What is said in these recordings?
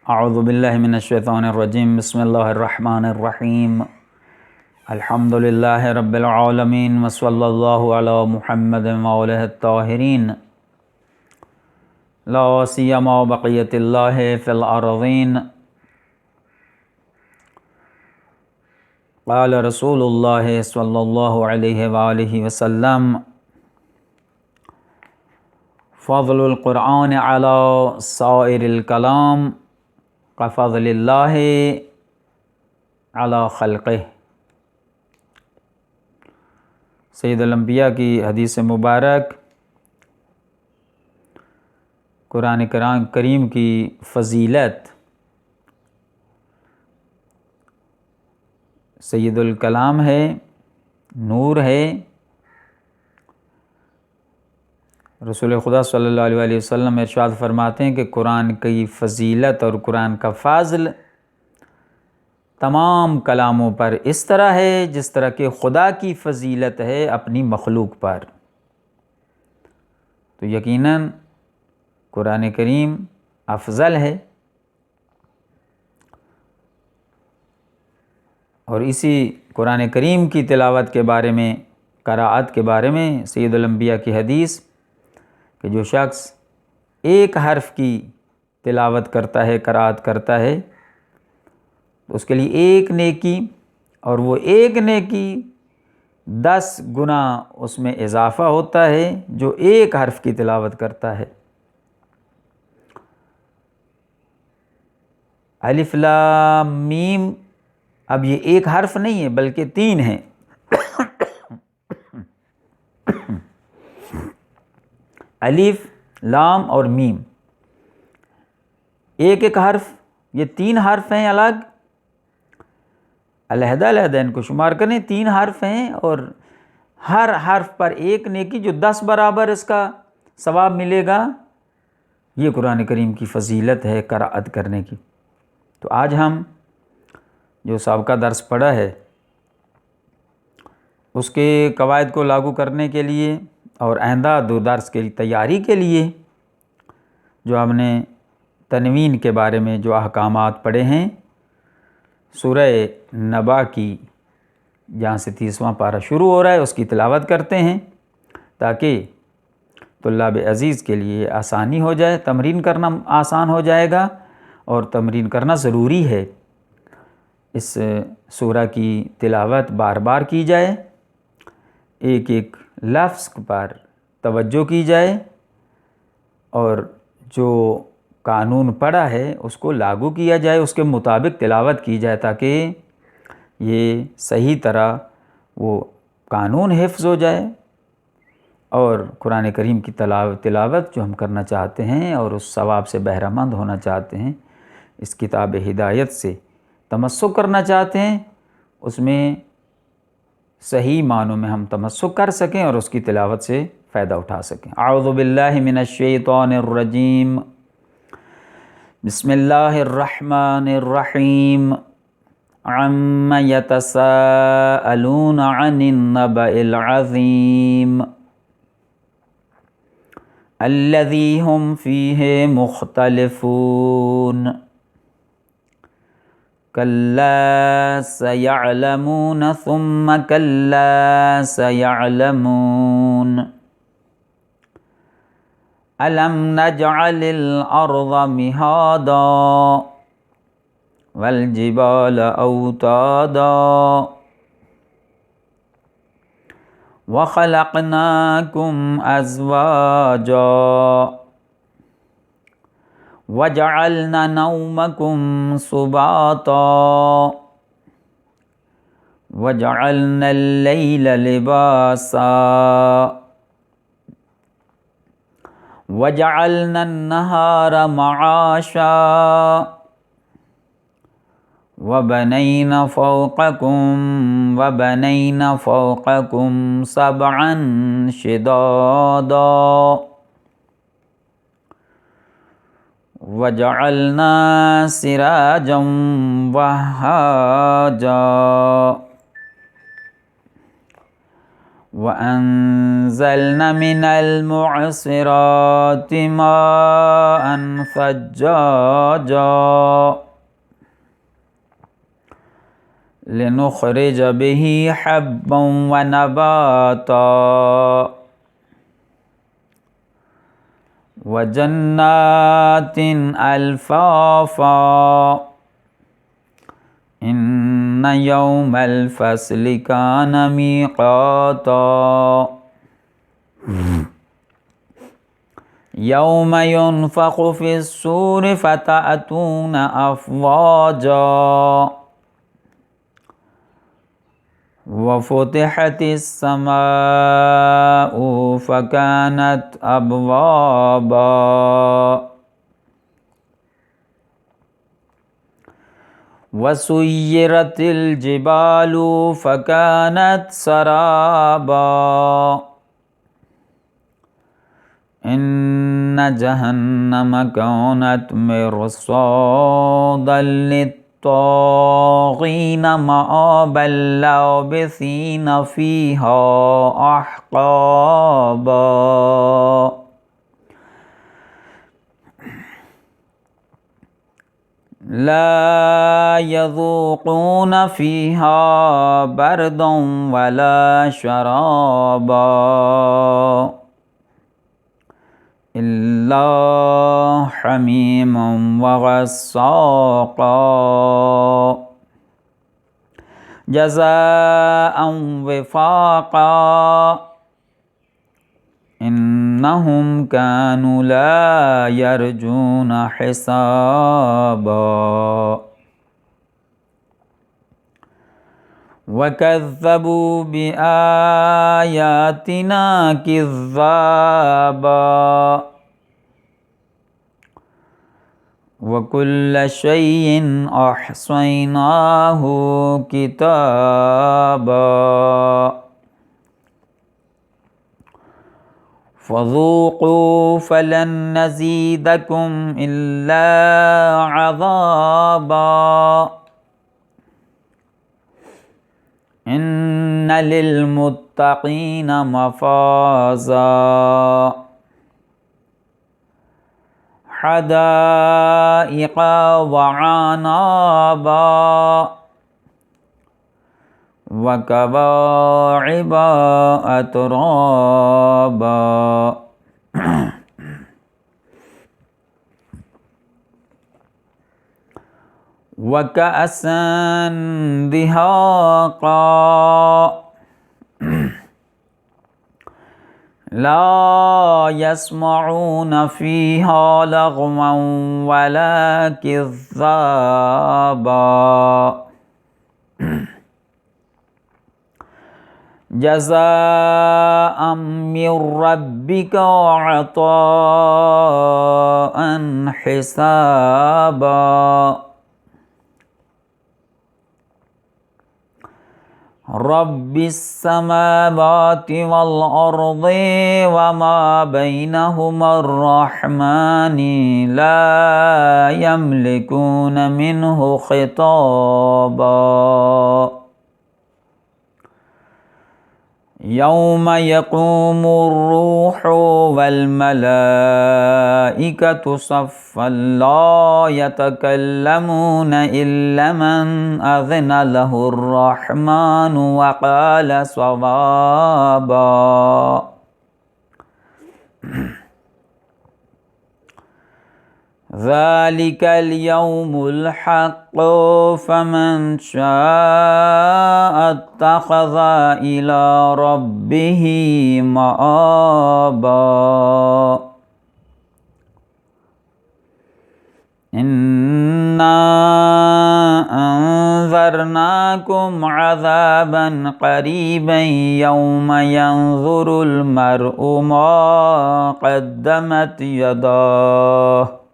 اعوذ باللہ من الشیطان الرجیم بسم اللہ الرحمن الرحیم الحمد للہ رب العالمین وصلی اللہ علی محمد وآلہ الطاہرین لا سیما بقیت اللہ فی الارضین قال رسول اللہ صلی اللہ علیہ وآلہ وسلم فضل القرآن علی سائر الکلام کفضل اللہ علی خلقہ۔ سید الانبیاء کی حدیث مبارک قرآن کریم کی فضیلت سید الکلام ہے، نور ہے۔ رسول خدا صلی اللہ علیہ وسلم ارشاد فرماتے ہیں کہ قرآن کی فضیلت اور قرآن کا فضل تمام کلاموں پر اس طرح ہے جس طرح کہ خدا کی فضیلت ہے اپنی مخلوق پر۔ تو یقیناً قرآن کریم افضل ہے، اور اسی قرآن کریم کی تلاوت کے بارے میں، قراءت کے بارے میں سید الانبیاء کی حدیث کہ جو شخص ایک حرف کی تلاوت کرتا ہے، قراءت کرتا ہے، تو اس کے لیے ایک نیکی، اور وہ ایک نیکی 10 گنا اس میں اضافہ ہوتا ہے جو ایک حرف کی تلاوت کرتا ہے۔ الف لام میم، اب یہ ایک حرف نہیں ہے بلکہ 3 ہیں۔ الف، لام اور میم، ایک ایک حرف، یہ 3 حرف ہیں الگ، علیحدہ علیحدہ ان کو شمار کریں، 3 حرف ہیں، اور ہر حرف پر ایک نیکی جو 10 برابر اس کا ثواب ملے گا۔ یہ قرآن کریم کی فضیلت ہے قراءت کرنے کی۔ تو آج ہم جو سابقہ درس پڑھا ہے اس کے قواعد کو لاگو کرنے کے لیے اور آئندہ 2 درس کی تیاری کے لیے جو ہم نے تنوین کے بارے میں جو احکامات پڑھے ہیں، سورہ نبا کی جہاں سے 30واں پارہ شروع ہو رہا ہے اس کی تلاوت کرتے ہیں تاکہ طلاب عزیز کے لیے آسانی ہو جائے، تمرین کرنا آسان ہو جائے گا، اور تمرین کرنا ضروری ہے۔ اس سورہ کی تلاوت بار بار کی جائے، ایک ایک لفظ پر توجہ کی جائے، اور جو قانون پڑھا ہے اس کو لاگو کیا جائے، اس کے مطابق تلاوت کی جائے تاکہ یہ صحیح طرح وہ قانون حفظ ہو جائے، اور قرآن کریم کی تلاوت جو ہم کرنا چاہتے ہیں اور اس ثواب سے بہرہ مند ہونا چاہتے ہیں، اس کتاب ہدایت سے تمسک کرنا چاہتے ہیں، اس میں صحیح معنوں میں ہم تمسک کر سکیں اور اس کی تلاوت سے فائدہ اٹھا سکیں۔ اعوذ باللہ من الشیطان الرجیم، بسم اللہ الرحمن الرحیم، عم یتساءلون عن النبأ العظیم الذی هم فیہ مختلفون کلا سیعلمون ثم کلا سیعلمون الم نجعل الارض مہادا والجبال اوتادا وخلقناکم ازواجا وجعلنا نومکم سباتا وجعلنا اللیل لباسا وجعلنا النہار معاشا وبنینا فوقکم سبعا شدادا وجعلنا سراجا وہاجا وَأَنزَلْنَا مِنَ الْمُعْصِرَاتِ مَاءً ثَجَّاجًا لِنُخْرِجَ بِهِ حَبًّا وَنَبَاتًا وَجَنَّاتٍ أَلْفَافًا إِنَّ يَوْمَ الْفَصْلِ كَانَ مِيقَاتًا يَوْمَ يُنفَخُ فِي الصُّورِ فَتَأْتُونَ أَفْوَاجًا وَفُتِحَتِ السَّمَاءُ فَكَانَتْ أَبْوَابًا وَسُيِّرَتِ الْجِبَالُ فَكَانَتْ سَرَابًا إِنَّ جَهَنَّمَ كَانَتْ مِرْصَادًا لِلطَّاغِينَ مَآبًا لَابِثِينَ فِيهَا أَحْقَابًا لَا يَذُوقُونَ فِيهَا بَرْدًا وَلَا شَرَابًا إِلَّا حَمِيمًا وَغَسَّاقًا جَزَاءً وِفَاقًا إِنَّهُمْ كَانُوا لَا يَرْجُونَ حِسَابًا وَكَذَّبُوا بِآيَاتِنَا كِذَّابًا وَكُلَّ شَيْءٍ أَحْصَيْنَاهُ كِتَابًا فَذُوقُوا فَلَن نَّزِيدَكُمْ إِلَّا عَذَابًا إِنَّ لِلْمُتَّقِينَ مَفَازًا حَدَائِقَ وَعَنَابًا وَكَوَاعِبَ أَتْرَابًا وَكَأْسًا دِهَاقًا لَا يَسْمَعُونَ فِيهَا لَغْوًا وَلَا كِذَّابًا جَزَاءً مِّن رَّبِّكَ عَطَاءً حِسَابًا رَبِّ السَّمَاوَاتِ وَالْأَرْضِ وَمَا بَيْنَهُمَا الرَّحْمَنِ لَا يَمْلِكُونَ مِنْهُ خِطَابًا يَوْمَ يَقُومُ الرُّوحُ وَالْمَلَائِكَةُ صَفًّا لَا يَتَكَلَّمُونَ إِلَّا مَنْ أَذِنَ لَهُ الرَّحْمَنُ وَقَالَ صَوَابًا ذَلِكَ الْيَوْمُ الْحَقُّ فَمَنْ شَاءَ اتَّخَذَ إِلَى رَبِّهِ مَآبًا إِنَّا أَنذَرْنَاكُمْ عَذَابًا قَرِيبًا يَوْمَ يَنظُرُ الْمَرْءُ مَا قَدَّمَتْ يَدَاهُ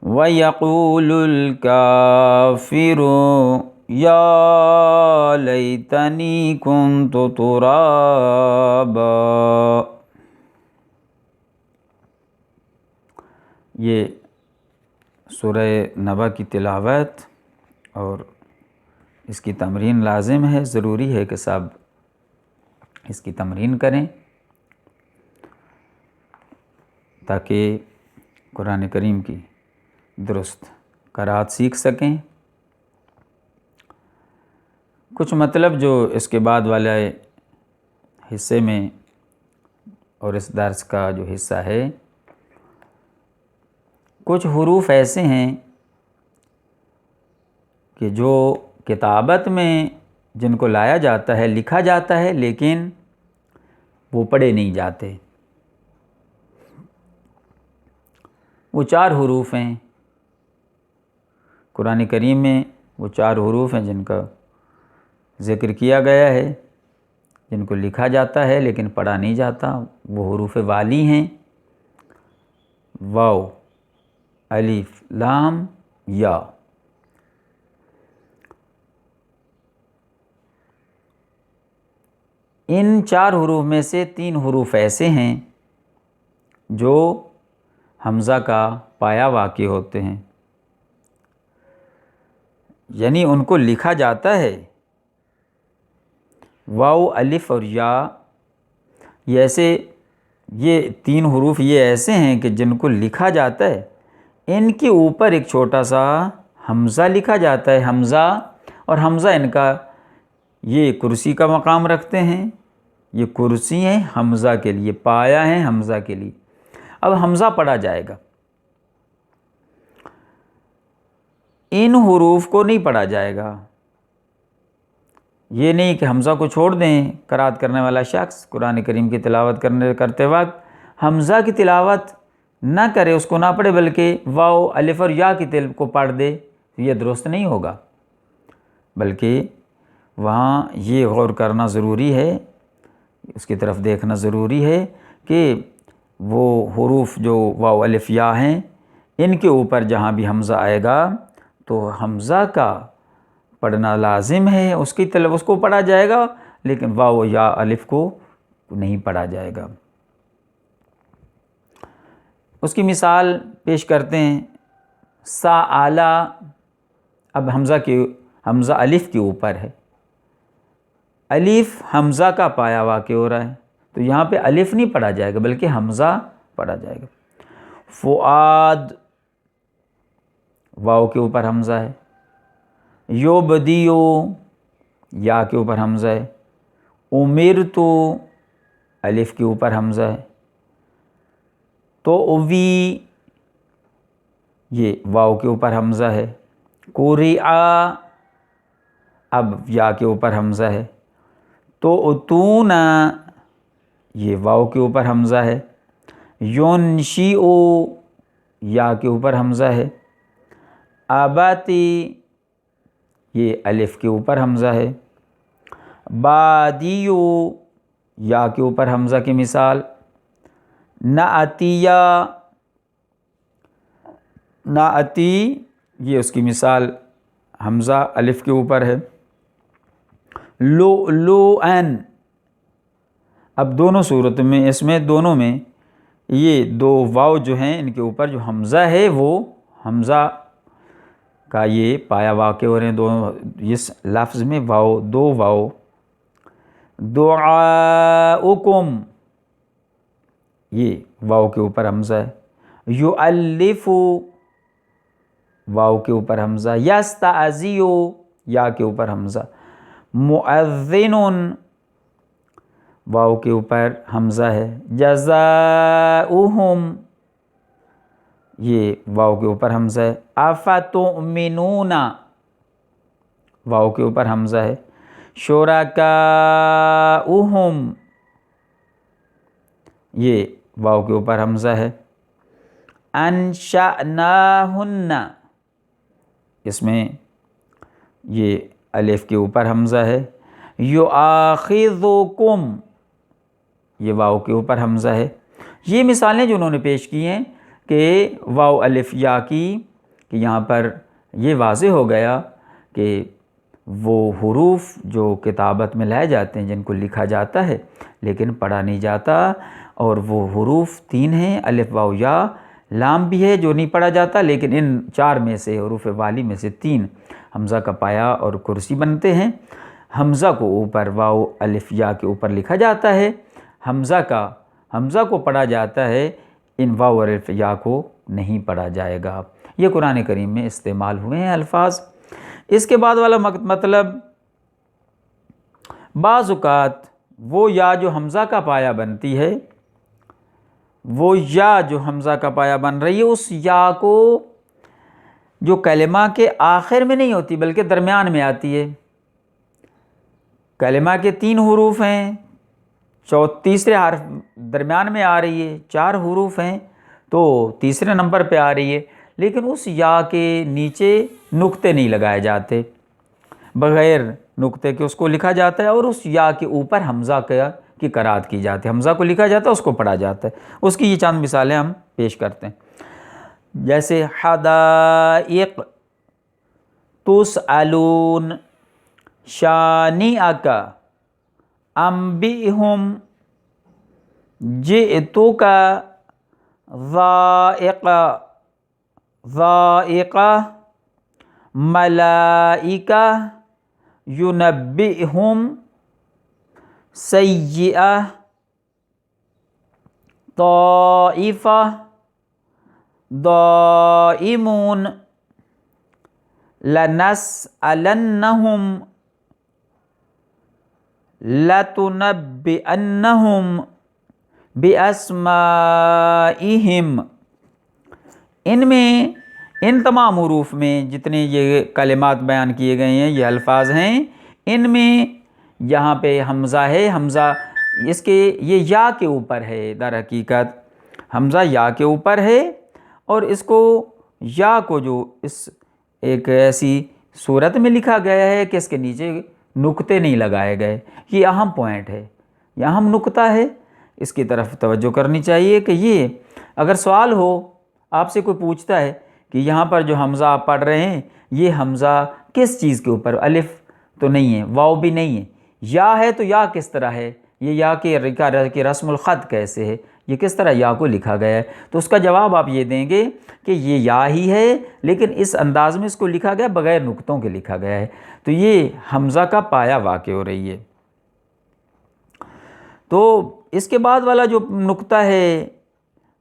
وَيَقُولُ الْكَافِرُ يَا لَيْتَنِي كُنتُ تُرَابًا یہ سورہ نبا کی تلاوت اور اس کی تمرین لازم ہے، ضروری ہے کہ سب اس کی تمرین کریں تاکہ قرآن کریم کی درست قرأت سیکھ سکیں۔ کچھ مطلب جو اس کے بعد والے حصے میں اور اس درس کا جو حصہ ہے، کچھ حروف ایسے ہیں کہ جو کتابت میں جن کو لایا جاتا ہے، لکھا جاتا ہے، لیکن وہ پڑھے نہیں جاتے۔ وہ 4 حروف ہیں قرآن کریم میں، وہ 4 حروف ہیں جن کا ذکر کیا گیا ہے، جن کو لکھا جاتا ہے لیکن پڑھا نہیں جاتا۔ وہ حروف والی ہیں، واو، الف، لام، یا۔ ان 4 حروف میں سے 3 حروف ایسے ہیں جو حمزہ کا پایا واقع ہوتے ہیں، یعنی ان کو لکھا جاتا ہے۔ واو، الف اور یا، یہ 3 حروف یہ ایسے ہیں کہ جن کو لکھا جاتا ہے، ان کے اوپر ایک چھوٹا سا حمزہ لکھا جاتا ہے، حمزہ، اور حمزہ ان کا یہ کرسی کا مقام رکھتے ہیں۔ یہ کرسی ہیں حمزہ کے لیے، پایا ہیں حمزہ کے لیے۔ اب حمزہ پڑھا جائے گا، ان حروف کو نہیں پڑھا جائے گا۔ یہ نہیں کہ حمزہ کو چھوڑ دیں، قرأت کرنے والا شخص قرآن کریم کی تلاوت کرتے وقت حمزہ کی تلاوت نہ کرے، اس کو نہ پڑھے، بلکہ واو، الف اور یا کی تل کو پڑھ دے، تو یہ درست نہیں ہوگا۔ بلکہ وہاں یہ غور کرنا ضروری ہے، اس کی طرف دیکھنا ضروری ہے کہ وہ حروف جو واو، الف، یا ہیں، ان کے اوپر جہاں بھی حمزہ آئے گا تو حمزہ کا پڑھنا لازم ہے، اس کو پڑھا جائے گا، لیکن واو یا الف کو نہیں پڑھا جائے گا۔ اس کی مثال پیش کرتے ہیں، سا، آلہ۔ اب حمزہ الف کے اوپر ہے، الف حمزہ کا پایا واقع ہو رہا ہے، تو یہاں پہ الف نہیں پڑھا جائے گا بلکہ حمزہ پڑھا جائے گا۔ فؤاد، واو کے اوپر حمزہ ہے۔ یوبدیو، یا کے اوپر حمزہ ہے۔ امرتو، الف کے اوپر حمزہ ہے۔ تو اوی، یہ واو کے اوپر حمزہ ہے۔ قرئ، اب یا کے اوپر حمزہ ہے۔ تو اتونا، یہ واو کے اوپر حمزہ ہے۔ ینشئ، یا کے اوپر حمزہ ہے۔ اباتی، یہ الف کے اوپر حمزہ ہے۔ بادیو، یا کے اوپر حمزہ کی مثال۔ نعتیہ، نعتی، یہ اس کی مثال حمزہ الف کے اوپر ہے۔ لؤلؤن، اب دونوں صورتوں میں، دونوں میں یہ 2 واو جو ہیں، ان کے اوپر جو حمزہ ہے وہ حمزہ کا یہ پایا واقع ہو رہے ہیں دونوں، اس لفظ میں 2 واو۔ دعاؤکم، یہ واو کے اوپر حمزہ ہے۔ یؤلف، واو کے اوپر حمزہ۔ یستعزی، یا کے اوپر حمزہ۔ مؤذن، واو کے اوپر حمزہ ہے۔ جزاؤہم، یہ واو کے اوپر حمزہ ہے۔ افتؤمنون، واو کے اوپر حمزہ ہے۔ شرکاؤہم، یہ واو کے اوپر حمزہ ہے۔ انشأناہن، اس میں یہ الف کے اوپر حمزہ ہے۔ یؤاخذکم، یہ واو کے اوپر حمزہ ہے۔ یہ مثالیں جو انہوں نے پیش کی ہیں کہ واو، الف، یا کی، کہ یہاں پر یہ واضح ہو گیا کہ وہ حروف جو کتابت میں لائے جاتے ہیں، جن کو لکھا جاتا ہے لیکن پڑھا نہیں جاتا، اور وہ حروف 3 ہیں، الف، واو، یا۔ لام بھی ہے جو نہیں پڑھا جاتا، لیکن ان 4 میں سے، حروف والی میں سے 3 حمزہ کا پایا اور کرسی بنتے ہیں۔ حمزہ کو اوپر واو الف یا کے اوپر لکھا جاتا ہے، حمزہ کو پڑھا جاتا ہے، ان واو اور الف یا کو نہیں پڑھا جائے گا۔ یہ قرآن کریم میں استعمال ہوئے ہیں الفاظ۔ اس کے بعد والا مطلب، بعض اوقات وہ یا جو حمزہ کا پایا بنتی ہے، وہ یا جو حمزہ کا پایا بن رہی ہے، اس یا کو جو کلمہ کے آخر میں نہیں ہوتی بلکہ درمیان میں آتی ہے۔ کلمہ کے 3 حروف ہیں، تیسرے حرف درمیان میں آ رہی ہے، 4 حروف ہیں تو تیسرے نمبر پہ آ رہی ہے، لیکن اس یا کے نیچے نقطے نہیں لگائے جاتے، بغیر نقطے کے اس کو لکھا جاتا ہے، اور اس یا کے اوپر حمزہ کی قرات کی جاتی ہے، حمزہ کو لکھا جاتا ہے، اس کو پڑھا جاتا ہے۔ اس کی یہ چند مثالیں ہم پیش کرتے ہیں، جیسے حدائق تسألون، شانئک انبئہم، جئتک ذائقہ، ملائکہ ینبئہم، سیئہ، طائفہ، ضائمون، لنسألنہم، لتنبئنہم باسمائہم۔ ان تمام حروف میں جتنے یہ کلمات بیان کیے گئے ہیں، یہ الفاظ ہیں، ان میں یہاں پہ حمزہ ہے، حمزہ اس کے یہ یا کے اوپر ہے، در حقیقت حمزہ یا کے اوپر ہے، اور اس کو یا کو جو اس ایک ایسی صورت میں لکھا گیا ہے کہ اس کے نیچے نقطے نہیں لگائے گئے۔ یہ اہم پوائنٹ ہے، یہ اہم نقطہ ہے، اس کی طرف توجہ کرنی چاہیے کہ یہ اگر سوال ہو، آپ سے کوئی پوچھتا ہے کہ یہاں پر جو حمزہ آپ پڑھ رہے ہیں، یہ حمزہ کس چیز کے اوپر، الف تو نہیں ہے، واو بھی نہیں ہے، یا ہے تو یا کس طرح ہے، یہ یا کی رسم الخط کیسے ہے، یہ کس طرح یا کو لکھا گیا ہے؟ تو اس کا جواب آپ یہ دیں گے کہ یہ یا ہی ہے، لیکن اس انداز میں اس کو لکھا گیا، بغیر نقطوں کے لکھا گیا ہے، تو یہ حمزہ کا پایا واقع ہو رہی ہے۔ تو اس کے بعد والا جو نقطہ ہے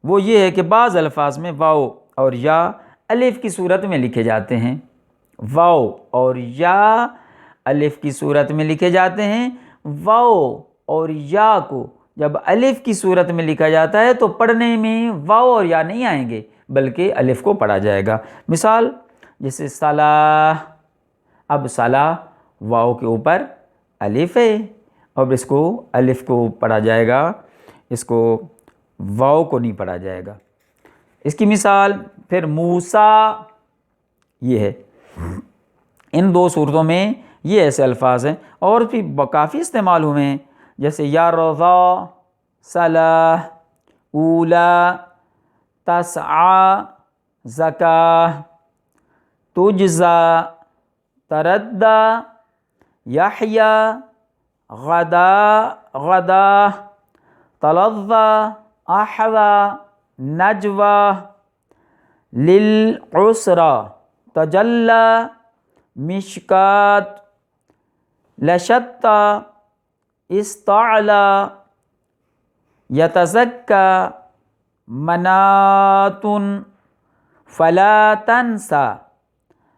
وہ یہ ہے کہ بعض الفاظ میں واو اور یا الف کی صورت میں لکھے جاتے ہیں، واو اور یا الف کی صورت میں لکھے جاتے ہیں۔ واو اور یا کو جب الف کی صورت میں لکھا جاتا ہے تو پڑھنے میں واو اور یا نہیں آئیں گے بلکہ الف کو پڑھا جائے گا۔ مثال جیسے صلاح، اب صلاح واو کے اوپر الف ہے، اب اس کو الف کو پڑھا جائے گا، اس کو واو کو نہیں پڑھا جائے گا۔ اس کی مثال پھر موسیٰ، یہ ہے، ان 2 صورتوں میں یہ ایسے الفاظ ہیں، اور بھی کافی استعمال ہوئے ہیں، جیسے یرضا، صلاح، اولا، تسعی، زکاہ، تجزا، تردی، یحییٰ، غدا، تلظی، احظی، نجوی، للعسرى، تجلی، مشکات، لشتی، استعلی، یتزکی، منات، فلا تنسى،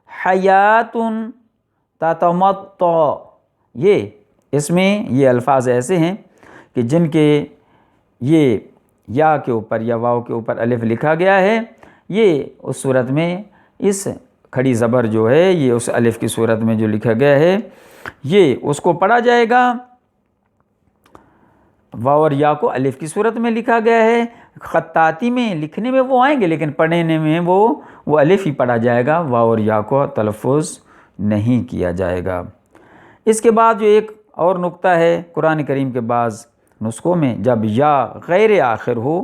حیات، تتمتع۔ یہ اس میں یہ الفاظ ایسے ہیں کہ جن کے یہ یا کے اوپر یا واو کے اوپر الف لکھا گیا ہے، یہ اس صورت میں اس کھڑی زبر جو ہے، یہ اس الف کی صورت میں جو لکھا گیا ہے، یہ اس کو پڑھا جائے گا۔ واو اور یا کو الف کی صورت میں لکھا گیا ہے، خطاطی میں لکھنے میں وہ آئیں گے لیکن پڑھنے میں وہ الف ہی پڑھا جائے گا، واو اور یا کو تلفظ نہیں کیا جائے گا۔ اس کے بعد جو ایک اور نقطہ ہے، قرآن کریم کے بعض نسخوں میں جب یا غیر آخر ہو،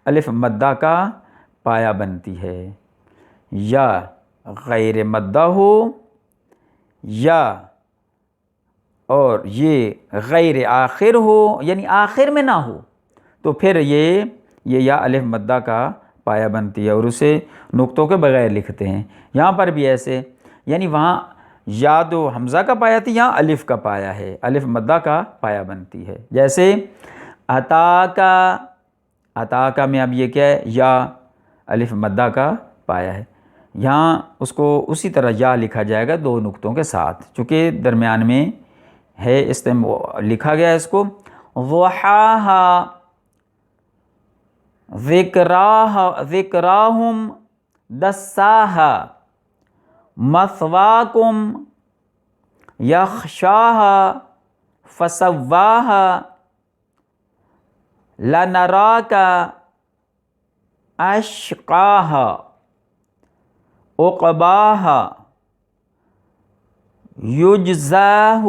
الف مدہ کا پایا بنتی ہے، یا غیر مدہ ہو یا اور یہ غیر آخر ہو، یعنی آخر میں نہ ہو، تو پھر یہ یا الف مدہ کا پایا بنتی ہے اور اسے نقطوں کے بغیر لکھتے ہیں۔ یہاں پر بھی ایسے، یعنی وہاں یا تو حمزہ کا پایا تھی یا الف کا پایا ہے، الف مدہ کا پایا بنتی ہے. جیسے عطا کا میں اب یہ کیا ہے، یا الف مدہ کا پایا ہے. یہاں اس کو اسی طرح یا لکھا جائے گا 2 نقطوں کے ساتھ، چونکہ درمیان میں ہے لکھا گیا ہے اس کو. ضحاہا ذکراہم دساہا مثواکم یخشاہا فسواہا لنراکا اشقاہا عقباہا یجزاہ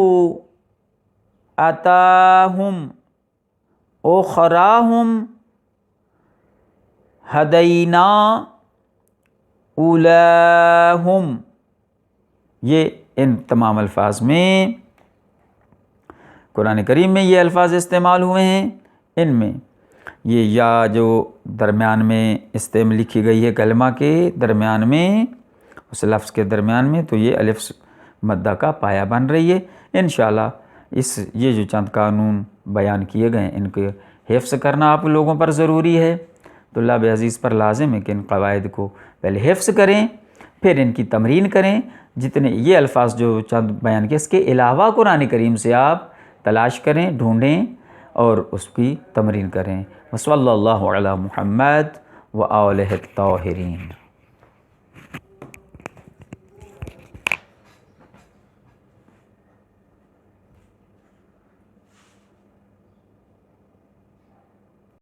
اتاہم اخراہم ہدینا اولاہم. یہ ان تمام الفاظ میں قرآن کریم میں یہ الفاظ استعمال ہوئے ہیں. ان میں یہ یا جو درمیان میں لکھی گئی ہے کلمہ کے درمیان میں، اس لفظ کے درمیان میں، تو یہ الف مدہ کا پایا بن رہی ہے. انشاءاللہ یہ جو چند قانون بیان کیے گئے ان کے حفظ کرنا آپ لوگوں پر ضروری ہے. طلاب عزیز پر لازم ہے کہ ان قواعد کو پہلے حفظ کریں، پھر ان کی تمرین کریں. جتنے یہ الفاظ جو چند بیان کیے، اس کے علاوہ قرآن کریم سے آپ تلاش کریں، ڈھونڈیں اور اس کی تمرین کریں. وصلی اللہ علی محمد وآلہ الطاہرین.